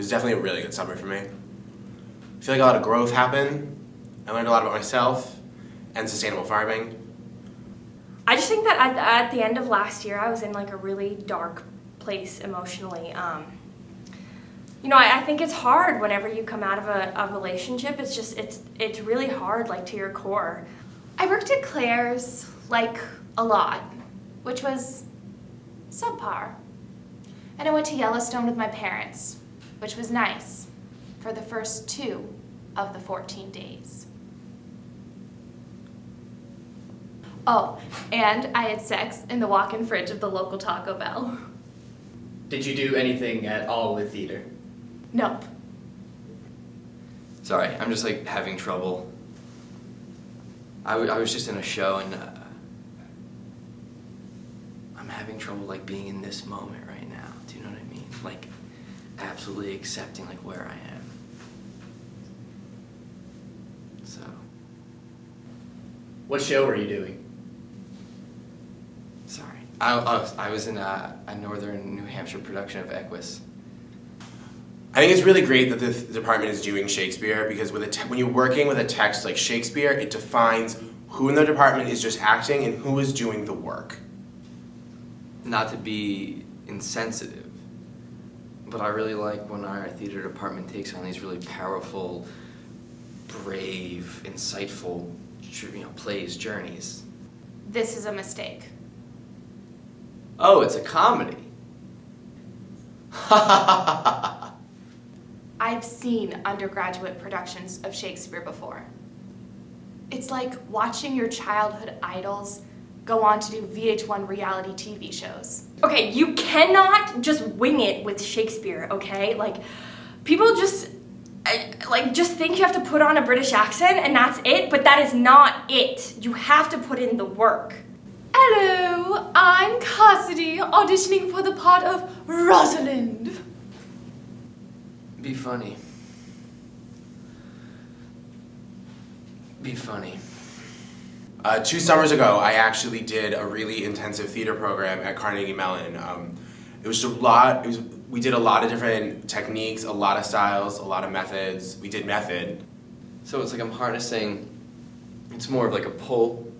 was definitely a really good summer for me. I feel like a lot of growth happened. I learned a lot about myself and sustainable farming. I just think that at the end of last year, I was in like a really dark place emotionally. I think it's hard whenever you come out of a relationship. It's really hard, like, to your core. I worked at Claire's, like, a lot, which was subpar. And I went to Yellowstone with my parents, which was nice, for the first 2 of the 14 days. Oh, and I had sex in the walk-in fridge of the local Taco Bell. Did you do anything at all with theater? Nope. Sorry, I'm just like having trouble. I was just in a show and I'm having trouble like being in this moment right now. Do you know what I mean? Like absolutely accepting like where I am. So. What show were you doing? Sorry. I was in a northern New Hampshire production of Equus. I think it's really great that the department is doing Shakespeare because when you're working with a text like Shakespeare, it defines who in the department is just acting and who is doing the work. Not to be insensitive, but I really like when our theater department takes on these really powerful, brave, insightful, plays, journeys. This is a mistake. Oh, it's a comedy. I've seen undergraduate productions of Shakespeare before. It's like watching your childhood idols go on to do VH1 reality TV shows. Okay, you cannot just wing it with Shakespeare, okay? Like, people just think you have to put on a British accent and that's it, but that is not it. You have to put in the work. Hello, I'm Cassidy, auditioning for the part of Rosalind. Be funny. Be funny. 2 summers ago, I actually did a really intensive theater program at Carnegie Mellon. It was a lot. We did a lot of different techniques, a lot of styles, a lot of methods. We did method. So it's like I'm harnessing, it's more of like a pull.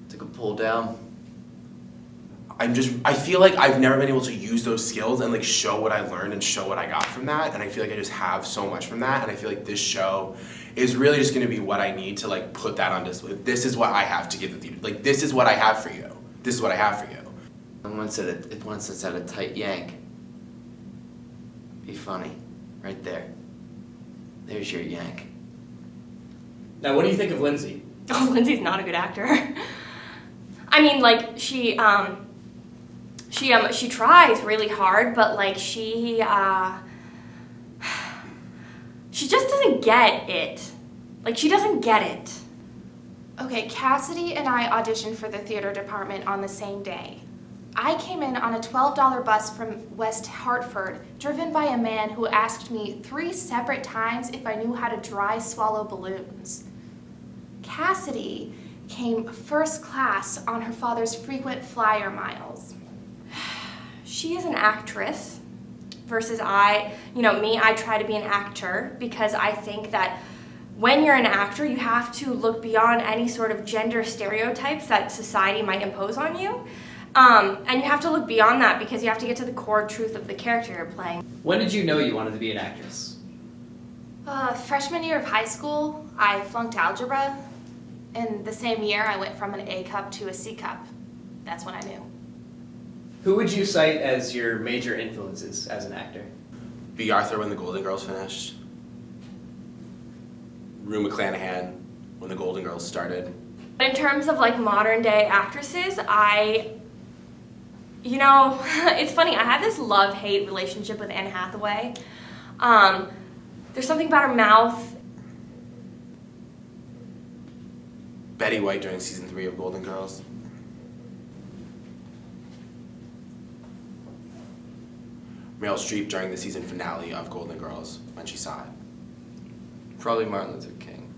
It's like a pull down. I feel like I've never been able to use those skills and like show what I learned and show what I got from that. And I feel like I just have so much from that. And I feel like this show is really just gonna be what I need to like put that on display. This is what I have to give the theater. Like, this is what I have for you. This is what I have for you. And once it's at a tight yank, be funny. Right there. There's your yank. Now, what do you think of Lindsay? Oh, Lindsay's not a good actor. I mean, like, she tries really hard, but like she just doesn't get it. Like, she doesn't get it. Okay, Cassidy and I auditioned for the theater department on the same day. I came in on a $12 bus from West Hartford, driven by a man who asked me 3 separate times if I knew how to dry swallow balloons. Cassidy came first class on her father's frequent flyer miles. She is an actress versus I try to be an actor because I think that when you're an actor, you have to look beyond any sort of gender stereotypes that society might impose on you. And you have to look beyond that because you have to get to the core truth of the character you're playing. When did you know you wanted to be an actress? Freshman year of high school, I flunked algebra. And the same year, I went from an A cup to a C cup. That's when I knew. Who would you cite as your major influences as an actor? B. Arthur when the Golden Girls finished. Rue McClanahan when the Golden Girls started. But in terms of like modern day actresses, it's funny, I have this love-hate relationship with Anne Hathaway. There's something about her mouth. Betty White during season 3 of Golden Girls. Meryl Streep during the season finale of Golden Girls when she saw it. Probably Martin Luther King.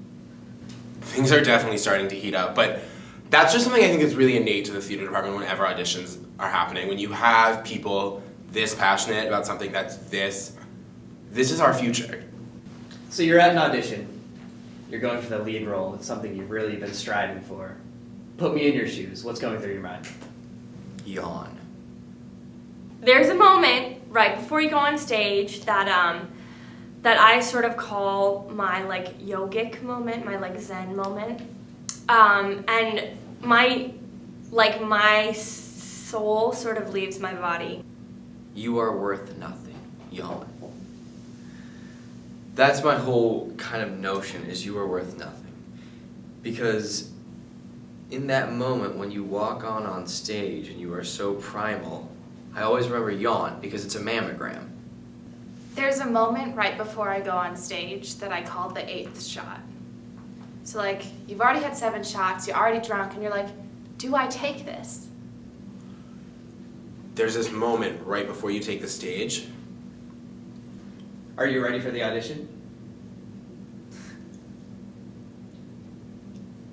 Things are definitely starting to heat up, but that's just something I think is really innate to the theater department whenever auditions are happening. When you have people this passionate about something that's this this is our future. So you're at an audition. You're going for the lead role. It's something you've really been striving for. Put me in your shoes. What's going through your mind? Yawn. There's a moment right before you go on stage that that I sort of call my like yogic moment, my like Zen moment, and my soul sort of leaves my body. You are worth nothing. Yawn. That's my whole kind of notion, is you are worth nothing. Because in that moment when you walk on stage and you are so primal, I always remember yawn because it's a mammogram. There's a moment right before I go on stage that I called the 8th shot. So like, you've already had 7 shots, you're already drunk, and you're like, do I take this? There's this moment right before you take the stage. Are you ready for the audition?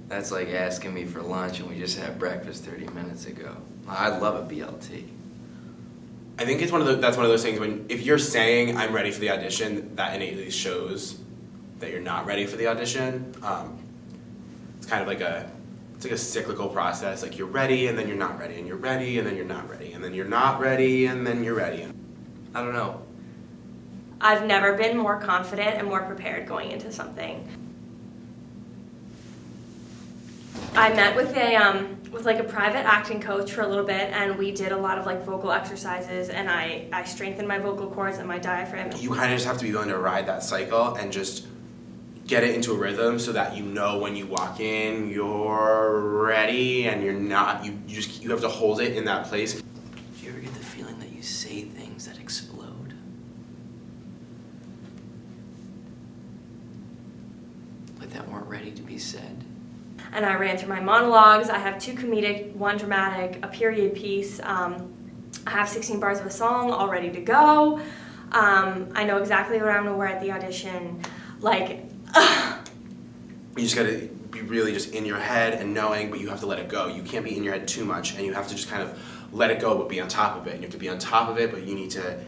That's like asking me for lunch and we just had breakfast 30 minutes ago. I love a BLT. I think that's one of those things when if you're saying I'm ready for the audition, that innately shows that you're not ready for the audition. It's kind of like a cyclical process. Like you're ready and then you're not ready, and you're ready and then you're not ready, and then you're not ready and then you're ready. I don't know. I've never been more confident and more prepared going into something. I met with a private acting coach for a little bit, and we did a lot of like vocal exercises, and I strengthened my vocal cords and my diaphragm. You kind of just have to be willing to ride that cycle and just get it into a rhythm so that you know when you walk in you're ready and you're not. You have to hold it in that place. Do you ever get the feeling that you say things that explode? Like that weren't ready to be said? And I ran through my monologues. I have 2 comedic, 1 dramatic, a period piece. I have 16 bars of a song all ready to go. I know exactly what I'm gonna wear at the audition. Like, You just gotta be really just in your head and knowing, but you have to let it go. You can't be in your head too much, and you have to just kind of let it go, but be on top of it. And you have to be on top of it, but you need to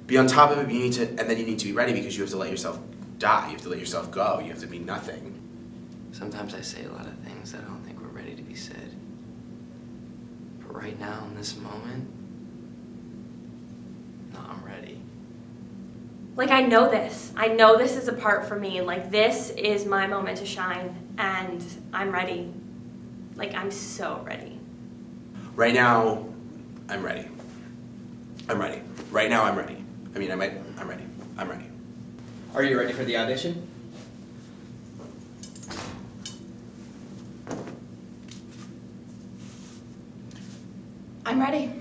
be on top of it, but and then you need to be ready because you have to let yourself die. You have to let yourself go. You have to be nothing. Sometimes I say a lot of things that I don't think were ready to be said. But right now, in this moment, no, I'm ready. like I know this. I know this is a part for me. Like this is my moment to shine, and I'm ready. Like I'm so ready. Right now, I'm ready. I'm ready. Right now, I'm ready. I'm ready. I'm ready. Are you ready for the audition? I'm ready.